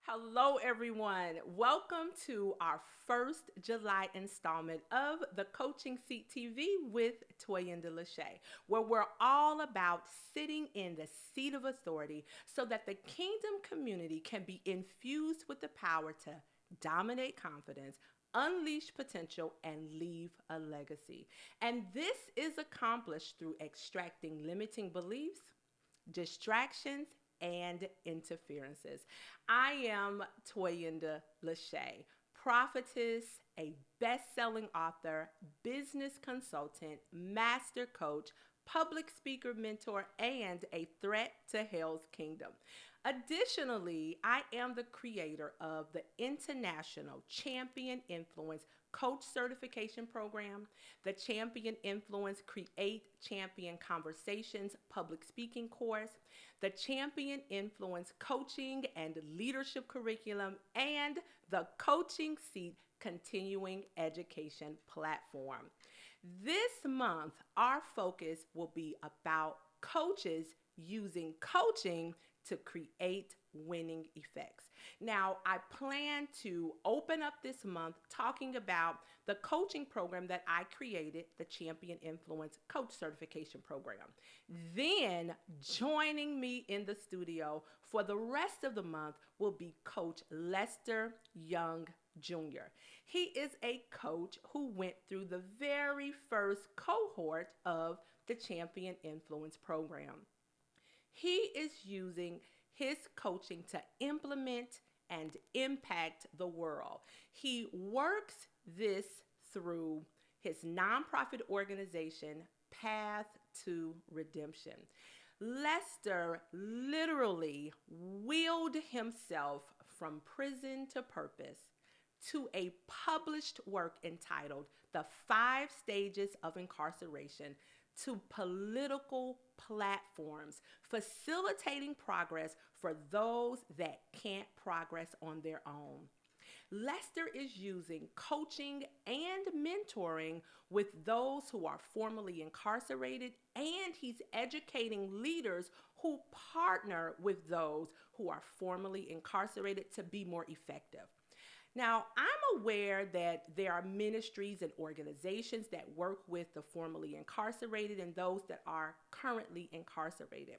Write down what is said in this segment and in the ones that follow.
Hello, everyone. Welcome to our first July installment of the Coaching Seat TV with Toyinda LaShea, where we're all about sitting in the seat of authority so that the kingdom community can be infused with the power to dominate confidence, unleash potential, and leave a legacy. And this is accomplished through extracting limiting beliefs, distractions, and interferences. I am Toyinda LaShea, prophetess, a best-selling author, business consultant, master coach, public speaker mentor, and a threat to hell's kingdom. Additionally, I am the creator of the International Champion Influence Coach Certification Program, the Champion Influence Create Champion Conversations public speaking course, the Champion Influence Coaching and Leadership Curriculum, and the Coaching Seat Continuing Education platform. This month, our focus will be about coaches using coaching to create winning effects. Now, I plan to open up this month talking about the coaching program that I created, the Champion Influence Coach Certification Program. Then, joining me in the studio for the rest of the month will be Coach Lester Young Jr. He is a coach who went through the very first cohort of the Champion Influence program. He is using his coaching to implement and impact the world. He works this through his nonprofit organization, Path to Redemption. Lester literally wheeled himself from prison to purpose to a published work entitled The 5 Stages of Incarceration to political platforms, facilitating progress for those that can't progress on their own. Lester is using coaching and mentoring with those who are formerly incarcerated, and he's educating leaders who partner with those who are formerly incarcerated to be more effective. Now, I'm aware that there are ministries and organizations that work with the formerly incarcerated and those that are currently incarcerated.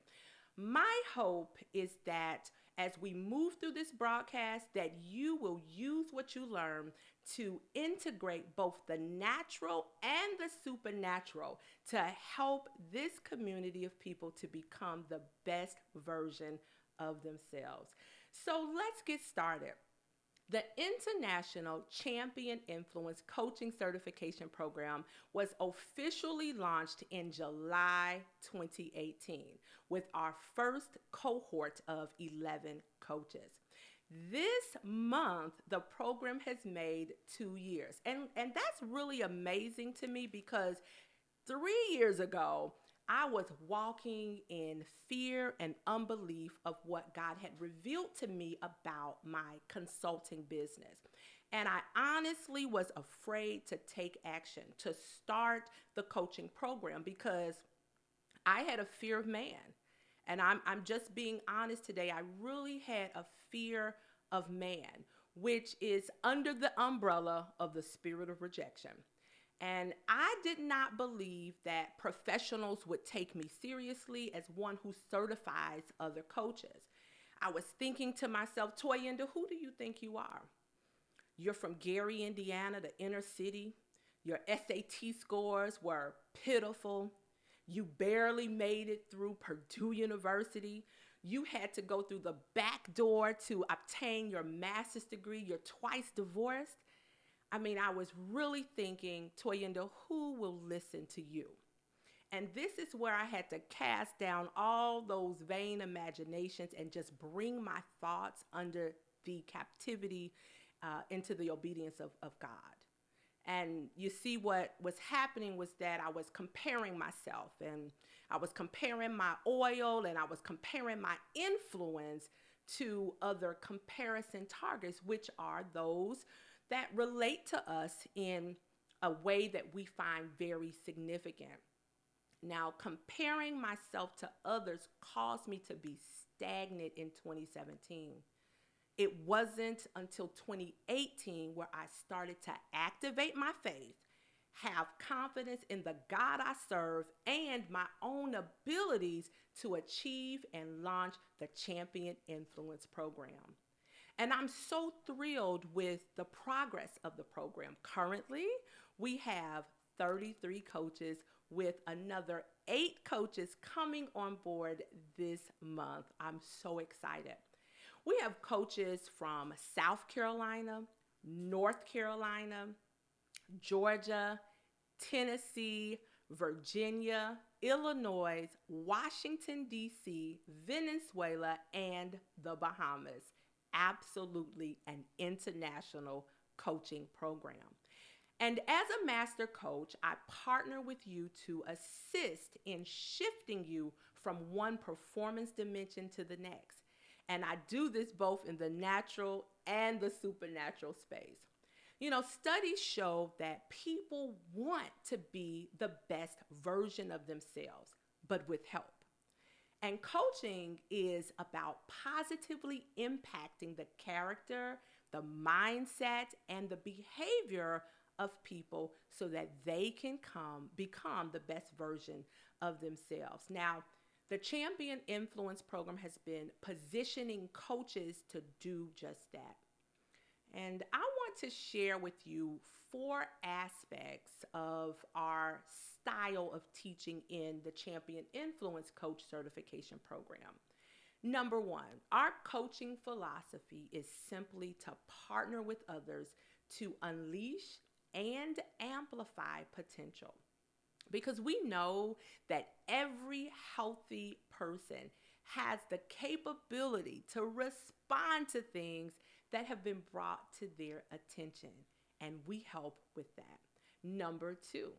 My hope is that as we move through this broadcast, that you will use what you learn to integrate both the natural and the supernatural to help this community of people to become the best version of themselves. So let's get started. The International Champion Influence Coaching Certification Program was officially launched in July 2018 with our first cohort of 11 coaches. This month, the program has made 2 years. And that's really amazing to me because 3 years ago, I was walking in fear and unbelief of what God had revealed to me about my consulting business. And I honestly was afraid to take action, to start the coaching program because I had a fear of man. And I'm just being honest today. I really had a fear of man, which is under the umbrella of the spirit of rejection. And I did not believe that professionals would take me seriously as one who certifies other coaches. I was thinking to myself, Toyinda, who do you think you are? You're from Gary, Indiana, the inner city. Your SAT scores were pitiful. You barely made it through Purdue University. You had to go through the back door to obtain your master's degree. You're twice divorced. I mean, I was really thinking, Toyinda, who will listen to you? And this is where I had to cast down all those vain imaginations and just bring my thoughts under the captivity into the obedience of God. And you see, what was happening was that I was comparing myself, and I was comparing my oil, and I was comparing my influence to other comparison targets, which are those that relate to us in a way that we find very significant. Now, comparing myself to others caused me to be stagnant in 2017. It wasn't until 2018 where I started to activate my faith, have confidence in the God I serve, and my own abilities to achieve and launch the Champion Influence Program. And I'm so thrilled with the progress of the program. Currently, we have 33 coaches with another 8 coaches coming on board this month. I'm so excited. We have coaches from South Carolina, North Carolina, Georgia, Tennessee, Virginia, Illinois, Washington, D.C., Venezuela, and the Bahamas. Absolutely an international coaching program. And as a master coach, I partner with you to assist in shifting you from one performance dimension to the next. And I do this both in the natural and the supernatural space. You know, studies show that people want to be the best version of themselves, but with help. And coaching is about positively impacting the character, the mindset, and the behavior of people so that they can become the best version of themselves. Now, the Champion Influence Program has been positioning coaches to do just that. And I want to share with you 4 aspects of our style of teaching in the Champion Influence Coach Certification Program. Number 1, our coaching philosophy is simply to partner with others to unleash and amplify potential. Because we know that every healthy person has the capability to respond to things that have been brought to their attention, and we help with that. Number 2,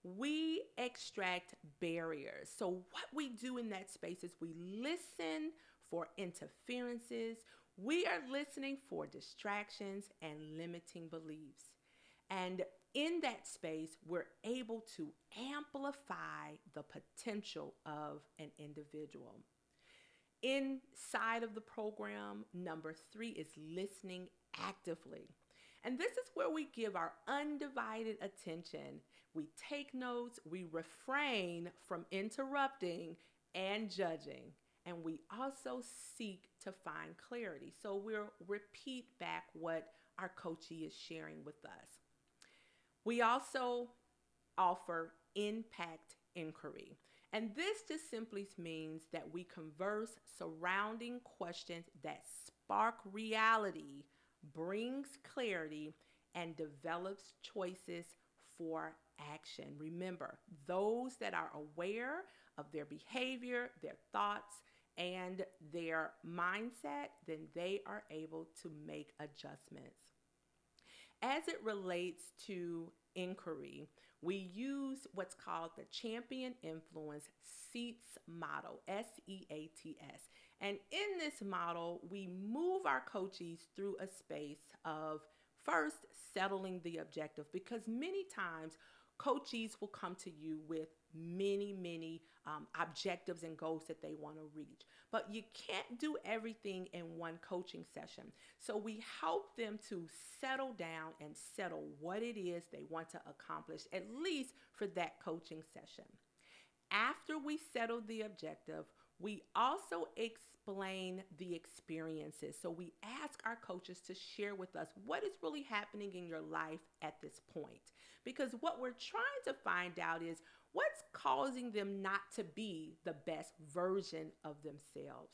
we extract barriers. So what we do in that space is we listen for interferences, we are listening for distractions and limiting beliefs. And in that space, we're able to amplify the potential of an individual. Inside of the program, number 3 is listening actively. And this is where we give our undivided attention. We take notes, we refrain from interrupting and judging, and we also seek to find clarity. So we'll repeat back what our coachee is sharing with us. We also offer impact inquiry. And this just simply means that we converse surrounding questions that spark reality, brings clarity, and develops choices for action. Remember, those that are aware of their behavior, their thoughts, and their mindset, then they are able to make adjustments. As it relates to inquiry, we use what's called the Champion Influence SEATS model, SEATS. And in this model, we move our coachees through a space of first settling the objective, because many times coachees will come to you with many objectives and goals that they want to reach. But you can't do everything in one coaching session. So we help them to settle down and settle what it is they want to accomplish, at least for that coaching session. After we settle the objective, we also explain the experiences. So we ask our coaches to share with us what is really happening in your life at this point. Because what we're trying to find out is what's causing them not to be the best version of themselves.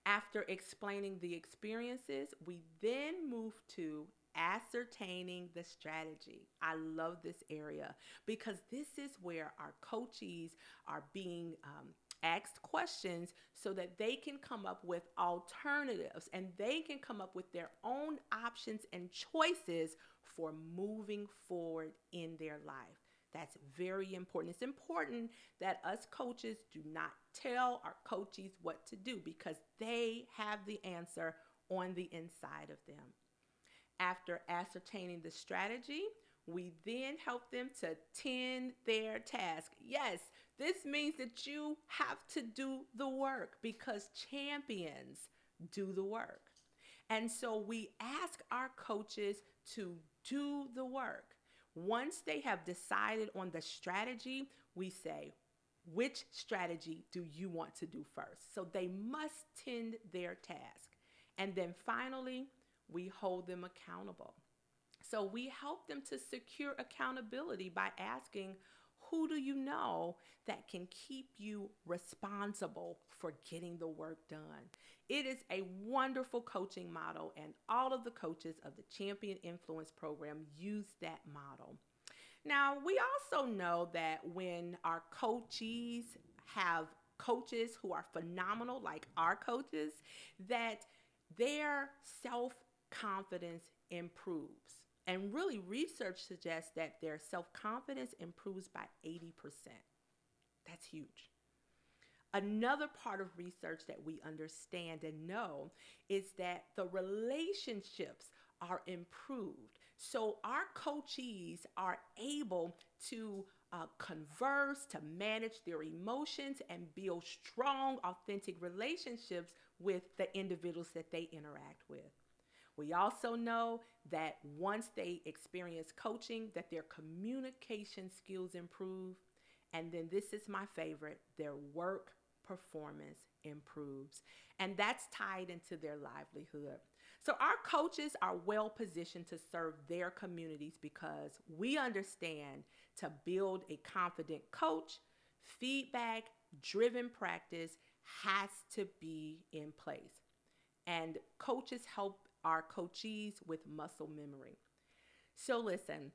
After explaining the experiences, we then move to ascertaining the strategy. I love this area because this is where our coachees are being asked questions so that they can come up with alternatives and they can come up with their own options and choices for moving forward in their life. That's very important. It's important that us coaches do not tell our coachees what to do because they have the answer on the inside of them. After ascertaining the strategy, we then help them to tend their task. Yes, this means that you have to do the work because champions do the work. And so we ask our coaches to do the work. Once they have decided on the strategy, we say, which strategy do you want to do first? So they must tend their task. And then finally, we hold them accountable. So we help them to secure accountability by asking, who do you know that can keep you responsible for getting the work done? It is a wonderful coaching model, and all of the coaches of the Champion Influence program use that model. Now, we also know that when our coachees have coaches who are phenomenal, like our coaches, that their self-confidence improves. And really, research suggests that their self-confidence improves by 80%. That's huge. Another part of research that we understand and know is that the relationships are improved. So our coachees are able to converse, to manage their emotions, and build strong, authentic relationships with the individuals that they interact with. We also know that once they experience coaching, that their communication skills improve. And then this is my favorite, their work performance improves. And that's tied into their livelihood. So our coaches are well positioned to serve their communities because we understand to build a confident coach, feedback-driven practice has to be in place. And coaches help our coachees with muscle memory. So listen,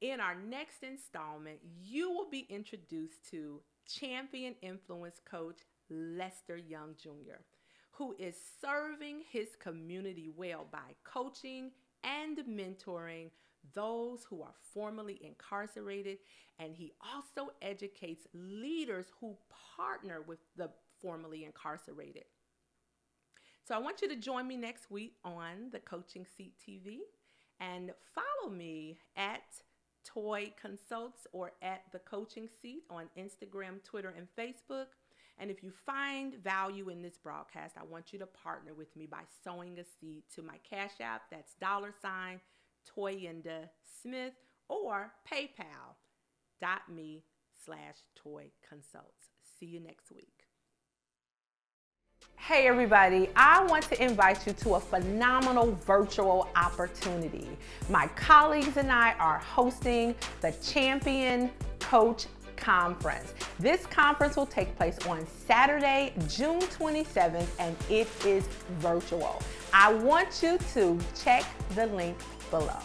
in our next installment, you will be introduced to Champion Influence Coach Lester Young Jr., who is serving his community well by coaching and mentoring those who are formerly incarcerated, and he also educates leaders who partner with the formerly incarcerated. So I want you to join me next week on the Coaching Seat TV and follow me at Toy Consults or at the Coaching Seat on Instagram, Twitter, and Facebook. And if you find value in this broadcast, I want you to partner with me by sowing a seed to my Cash App. That's $Toyinda Smith or PayPal.me/toyconsults. See you next week. Hey everybody, I want to invite you to a phenomenal virtual opportunity. My colleagues and I are hosting the Champion Coach Conference. This conference will take place on Saturday, June 27th, and it is virtual. I want you to check the link below.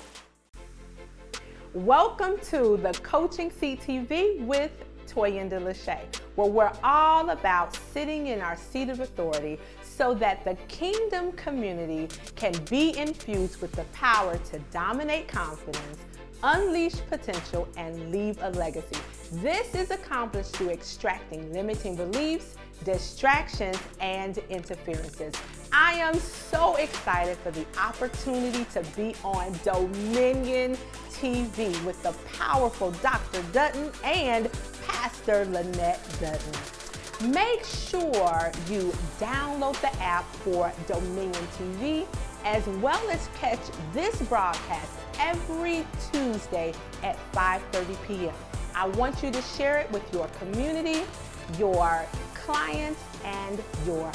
Welcome to the Coaching Seat TV with Toyinda LaShea, where we're all about sitting in our seat of authority so that the kingdom community can be infused with the power to dominate confidence, unleash potential, and leave a legacy. This is accomplished through extracting limiting beliefs, distractions, and interferences. I am so excited for the opportunity to be on Dominion TV with the powerful Dr. Dutton and Pastor Lynette Dutton. Make sure you download the app for Dominion TV, as well as catch this broadcast every Tuesday at 5:30 p.m. I want you to share it with your community, your clients, and your